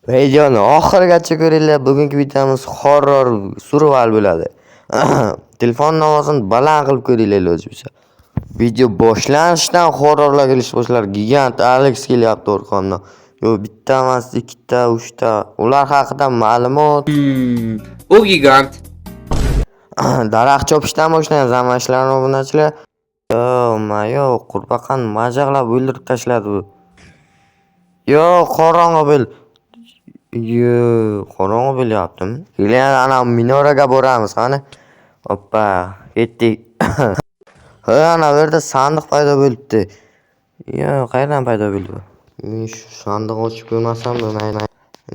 Videoni oxirigacha ko'ringlar. Bugungi videomiz horror survival bo'ladi. Telefon ovozini baland qilib ko'ringlar o'zimcha. Video boshlanishidan horrorlar kelish boshlar. Gigant Alex kelyapti orqamdan. Yo bitta emas, ikkita, uchta. Ular haqida ma'lumot. U gigant. Daraxt chopishdan boshlangan zamashlarni obunachilar. Yo, qurbaqani majaqlab o'ldirib tashladi bu. Yo, qorong'i bo'l. Qorong'i bo'lyaptimi? Keling, ana minoraga boramiz, qani. Hoppa, ketdik. Ana bu yerda sandiq paydo bo'libdi. Qayerdan paydo bo'ldi bu? Men shu sandiqni ochib ko'rmasam bo'lmaydi.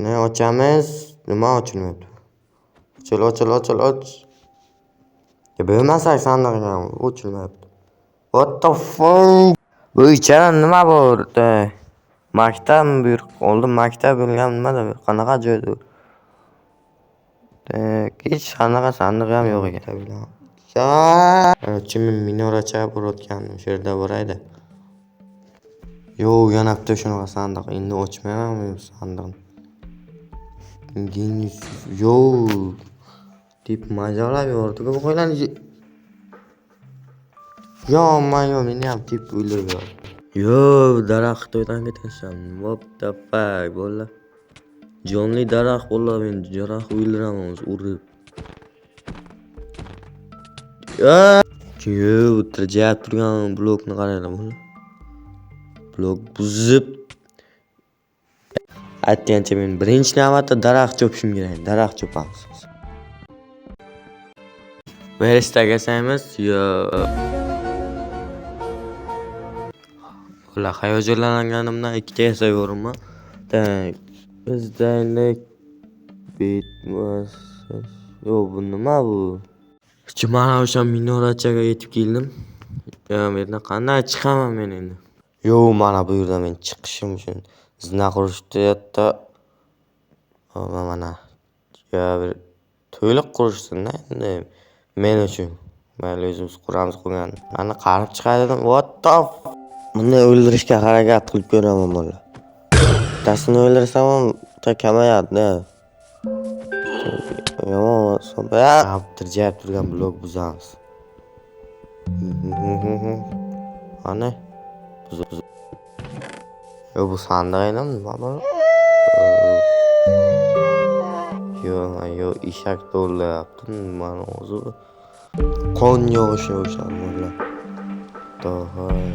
Ne ochamiz? Nima ochilmayapti? Och. Bo'lmasa sandiq ham ochilmayapti. What the fuck? Bu ichida nima bor? Maktabmi bu? Oldin maktab bo'lgan nimada bu? Qanaqa joyda? Hech qanaqa sandiq ham yo'q ekan. Men minoracha borayotgandim, shu yerda boraydi. Yo, yana bitta shunaqa sandiq. Endi ochmayman men sandiqni. Yo, deb majaqlab yubordi-ku bu qo'ylarni. Meni ham deb o'ylab yubordi. Yo, daraxt to'ydan ketisham. What the fuck bo'ldi? Jonli daraxt bo'ldi, men daraxt o'ldiraman urib. Yo, o'tirjab turgan blokni qaranglar bo'ldi. Blok buzib. Aytgancha men birinchi navbatda daraxt chopishim kerak. Daraxt chopamiz. Verista kesamiz. Yo. Ular hayajonlanganimdan ikkita yasaverman. Bizdaylik bitmas. Yo, bu nima bu? Mana o'sha minorachaga yetib keldim. Men yerdan qanday chiqaman men endi? Yo, mana bu yerda men chiqishim uchun zina qurishdi hatto. Mana. Yo, bir to'liq qurishsin-da endi men uchun. Mayli o'zimiz quramiz qilgan. Mana qarib chiqay dedim. What the fuck? Bunday o'ldirishga harakat qilib ko'raman bola. Tasini o'ldirsam ham kamayadi-da. Tirjab turgan blok buzamiz. Ana. Yo, bu sandiq endi nima bor? Yo, eshak to'rlayapti. Mana o'zi qon yog'ishi o'shanda. To'g'ri.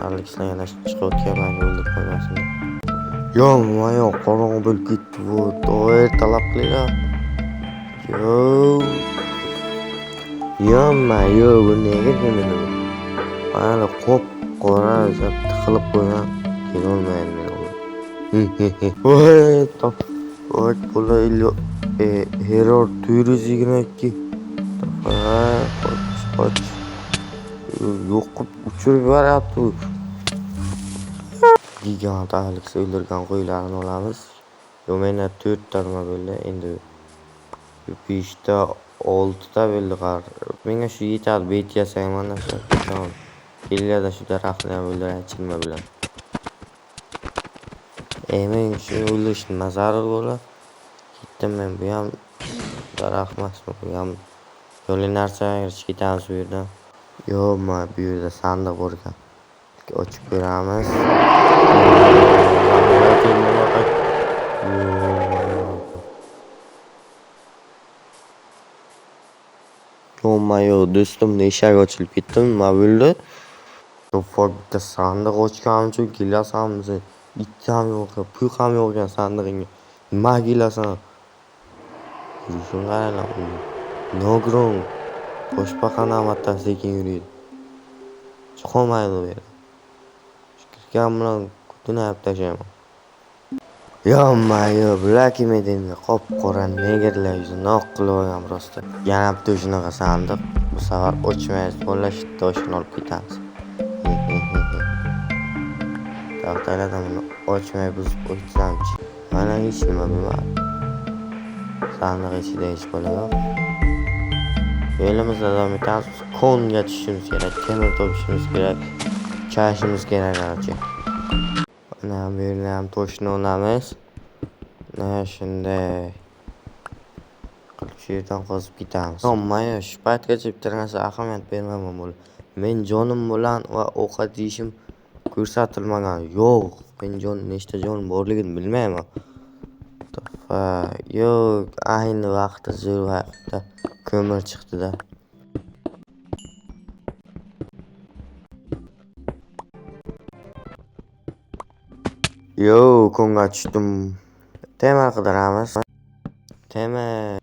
Alexdan yana chiqayotgan o'ldirib qo'ymasin. Yo, qorong'i bo'lib ketdi bu. Do'y talab qilinglar. Yo, bu nega kelmadi bu? Mana qora tiqilib qo'ygan. Kelolmaydi men. Voy, bola Error 422. Qoch. Yo'qib uchirib yuboryapti. Gigant Alex o'ldirgan qo'ylarni olamiz. Yo, menda 4 ta nima bo'ldi? Endi 5 ta, 6 ta bo'ldi qar. Menga shu yetadi, bet yasayman shu. Tamam. Kelganda shu daraxtni ham o'ldiraychilma bilan. Men shu o'ldirishni nazarul bo'ldi. Ketdim men, bu ham daraxt emasmi? Bu ham yo'li narsaga ketamiz bu yerdan. Yo, bu yerda sandiq bor ekan. Ochib ko'ramiz. Yo, do'stimning eshagi ochilib ketdi. Nima bo'ldi? Bitta sandiq ochganim uchun kelasanmiz. Bitta ham yo'q, pul ham yo'q ekan sandig'ingga. Nima kelasan? Shunga qaranglar. Nogron. Boshpaqani amatda sekin yuradi. Chiqolmaydi bu yerda. Kirgan bilan kutinib tashlayman. Yo, bular kim edi endi? Qop-qora negerlar yuzini oq qilib olgan rosta. Yana bitta shunaqa sandiq. Bu safar ochmaymiz, qo'llash toshini olib ketamiz. Taqdirlardan ochmay buzib qo'ysam-chi. Mana hech nima bilmadim. Sandiq ichida hech bola yo'q. Yo'limizda davom etamiz. Konga tushishimiz kerak, temir topishimiz kerak, chashimiz kerak qarchi. Mana bu yerda ham toshni olamiz. Mana shunday qilib shu yerdan qozib ketamiz. Mayo shu paytgacha bitta narsa ahamiyat bermayman bo'la. Men jonim bilan va ovqat yeyishim ko'rsatilmagan. Yo'q, men nechta jonim borligini bilmayman. Yo'q, ayni vaqtda zo'r vaqtda ko'mir chiqdi-da. Yo, konga tushdim. Temir qidiramiz. Temir.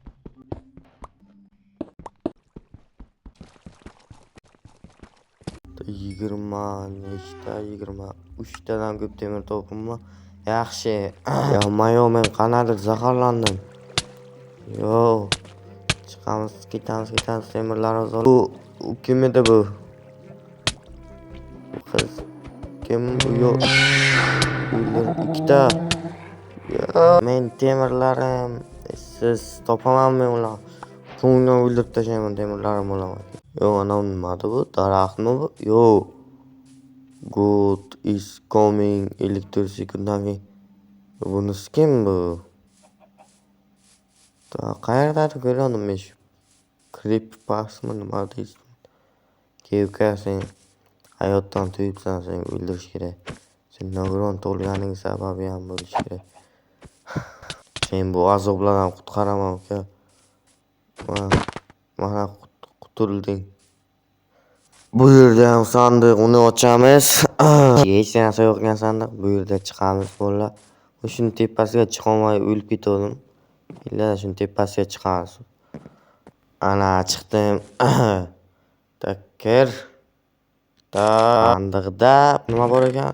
Nechta 23tadan ko'p temir topimmi? Yaxshi. Yo, men qanadir zaharlandim. Yo, chiqamiz, ketamiz, temirlarimiz olib. U kim edi bu? Qiz kim bu? Yo'q. Ikkita. Men temirlarim siz topamanmi ular? Ko'nglimni o'ldirib tashlayman, temirlarim bo'laman. Yo'q, ana nimadi bu? Daraxtmi bu? Yo'q. God is coming elektrosekunddan keyin. Bunisi kim bu? Qayerdadir ko'rgandim men shu. Creepypastami nima deysiz? Kevka sen hayotdan tuyibsan, seni o'ldirish kerak. Sen nogiron tug'ilganing sababi ham bo'lishi kerak. Sen bu azoblardan qutqaraman uka. Mana qutulding. Bu yerda ham sandiq, uni ochamiz. Hech narsa yo'q ekan sandiq. Bu yerda chiqamiz bolalar. Shuni tepasiga chiqolmay o'lib ketdim. Illa shuni tepasiga chiqamiz. Ana chiqdim. Takkir. Sandiqda nima bor ekan?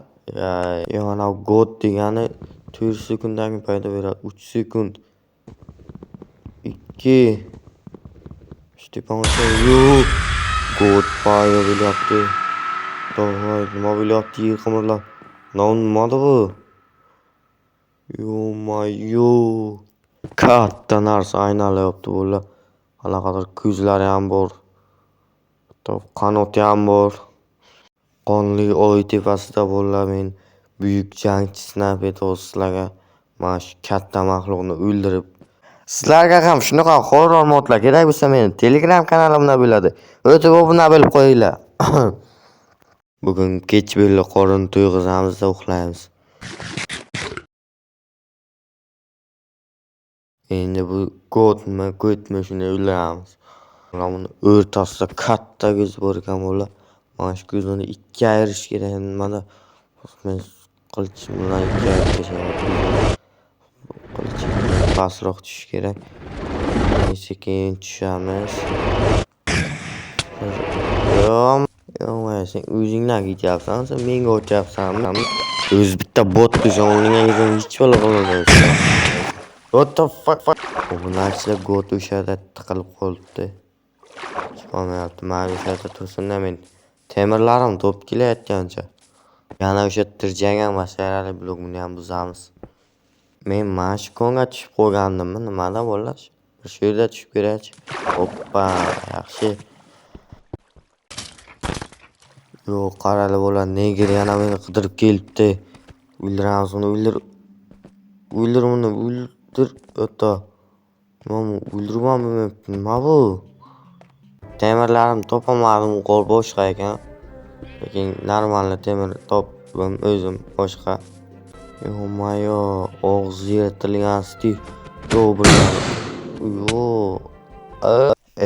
Yo'q, ana God degani 4 sekunddan keyin paydo beradi. 3 sekund. 2. İşte yo'q. God paydo bo'lyapti. To'g'ri, nima bo'lyapti? Qimirlab. Nimada bu? Yo. Katta narsa aynalayapti bular. Qanaqadir ko'zlari ham bor. Qanoti ham bor. Qonli oy tepasida bo'lar. Men buyuk jangchi snayper sizlarga mana shu katta maxluqni o'ldirib. Sizlarga ham shunaqa horror modlar kerak bo'lsa meni Telegram kanalimda bo'ladi. O'tib obuna bo'lib qo'yinglar. Bugun kech bo'ldi, qorin to'yg'izamiz va uxlaymiz. Endi bu ko'tmi shuni o'ldiramiz. Uni o'rtasida katta ko'z bor ekan bular. Mana shu ko'zni ikki ayirish kerak. Nimada? Men qilichim bilan ikki ayirib tashlayman. Qilichim pastroq tushish kerak. Sekin tushamiz. Yo'q, sen o'zingdan ketyapsan, sen menga o'tyapsanmi? O'z bitta bot o'zingga hech bola qilmayapsan. What the fuck? Bunaqalar God o'shada tiqilib qolibdi. Chiqolmayapti. Men o'shada tursinda men temirlarim to'p kelayotgancha. Yana o'sha tirjangan mashalali blokni ham buzamiz. Men mana shu konga tushib qo'ygandimmi? Nimada bo'lar? Shu yerda tushib kerak. Hoppa, yaxshi. Yo'q, qarali bo'lar. Negri yana meni qidirib kelibdi. O'ldiramiz uni, o'ldir uni, o'ldir. O'ta. O'ldirmanmi? Nima bu? Temirlarim topamadim, qo'l boshqa ekan. Lekin normal temir topdim o'zim boshqa. Yo, og'zi yirtilgan Steve. Yo'q.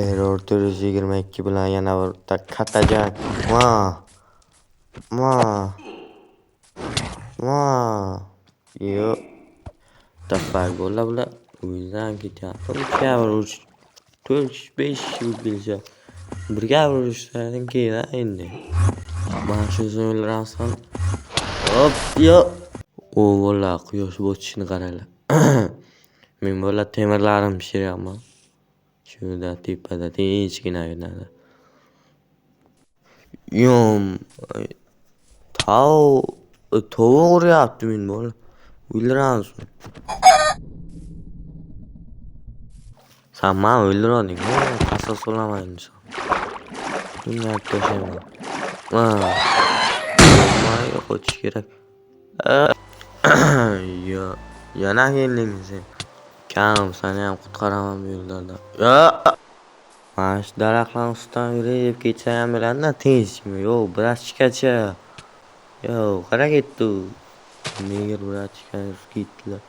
Error 422 bilan yana bir katta jang. Yo'q. Tafak bo'la o'zidan ketyapti. 4-5 yil kelsa. Birga urishlardan keyin endi. Mana shu o'yinlardan hop yo. O bola quyosh botishini qaranglar. Men bola temirlarim pishiryapman. Shunda tepada tinchgina yonadi. Tovuq uryapti men bola. o'ldiramiz. Sen meni o'ldirding. Qasos olamaymiz. Bunga to'shayman. Olmay qo'chish kerak. Yo, yana kelding sen. Kam, seni ham qutqaraman bu yo'llarda. Mana shu daraxtlarning ustidan yurib ketsa ham bo'ladi-da, tinchmi? Yo'q, brachkacha. Yo'q, qara ketdi. Negir brachka ketdilar.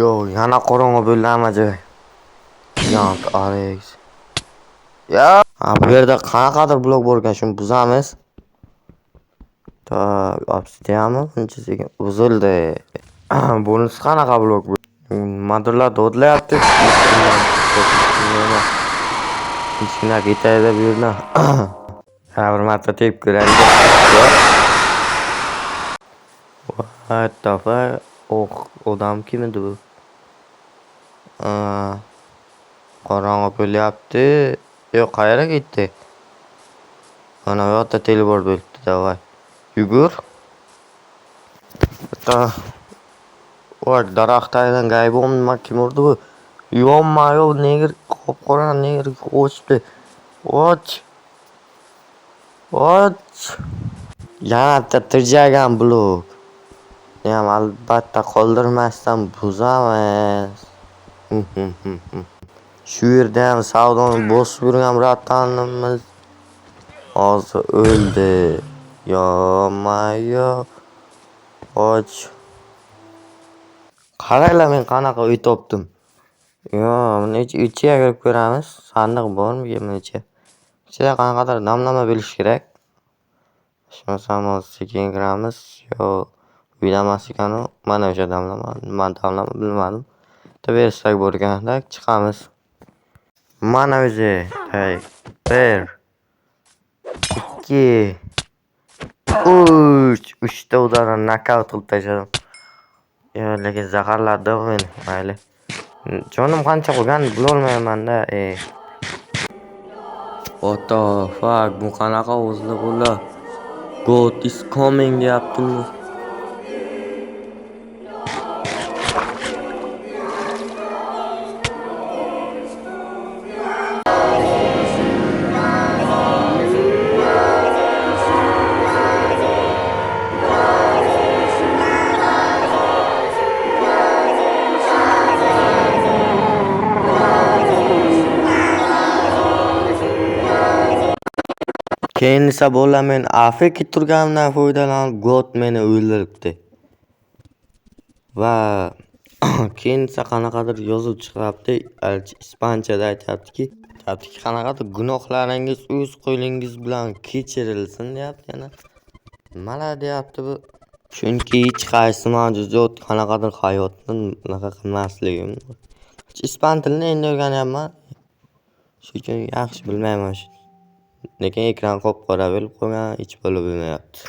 Yo'q, yana qorong'i bo'ldi hamma joy. Yont Alex. Bu yerda qanaqadir blok bor ekan, shuni buzamiz. Obsidianmi? Buncha sekin buzildi. Bunisi qanaqa blok bu? Motorlar dodlayapti. Kichkina ketayda bu yerdan. Bir marta tepib ko'raylik. What the fuck? Odam kim edi bu? Qorong'i bo'lyapti. Yo'q, qayerga ketdi? Mana bu yerda teleport bo'libdi, davay. Yugur. Voy, daraxtdan gaybom nima kim urdi bu? Yo'q, negir qop-qora negir o'chdi. Och. Yana tirjagan blok. Ham albatta qoldirmasdan buzamiz. Shu yerda ham savdoni bosib yurgan bratanimiz hozir o'ldi. Yo. Och. Qaranglar, men qanaqa uy topdim. Buni ichiga kirib ko'ramiz. Sandiq bormi buni ichiga? Ichida qanaqadir damlama bo'lishi kerak. Shundan sekin kiramiz. Yo'q, uylamas ekan u. Mana o'sha damlama. Men damlama bilmadim. Taversak bor ekanda, chiqamiz. Mana o'zi. 1 2 3 uchta udarni nokaut qilib tashladim. Lekin zaharladi meni. Mayli. Jonim qancha qolgan bilolmayman-da. What the fuck? Bu qanaqa o'zlar bular? God is coming deyaptimi? Keyin esa bola men afk turganimdan foydalanib God meni o'ldiribdi. Va keyin esa qanaqadir yozib chiqyapti, ispanchada aytayaptiki, qanaqadir gunohlaringiz o'z qo'lingiz bilan kechirilsin deyapti yana. Nimalar deyapti bu? Chunki hech qaysi mavjudot qanaqadir hayotni bunaqa qilmasligim. Ispan tilini endi o'rganyapman. Shu uchun yaxshi bilmayman. Lekin ekran qop-qora bo'lib qolgan, hech bo'lib bo'lmayapti.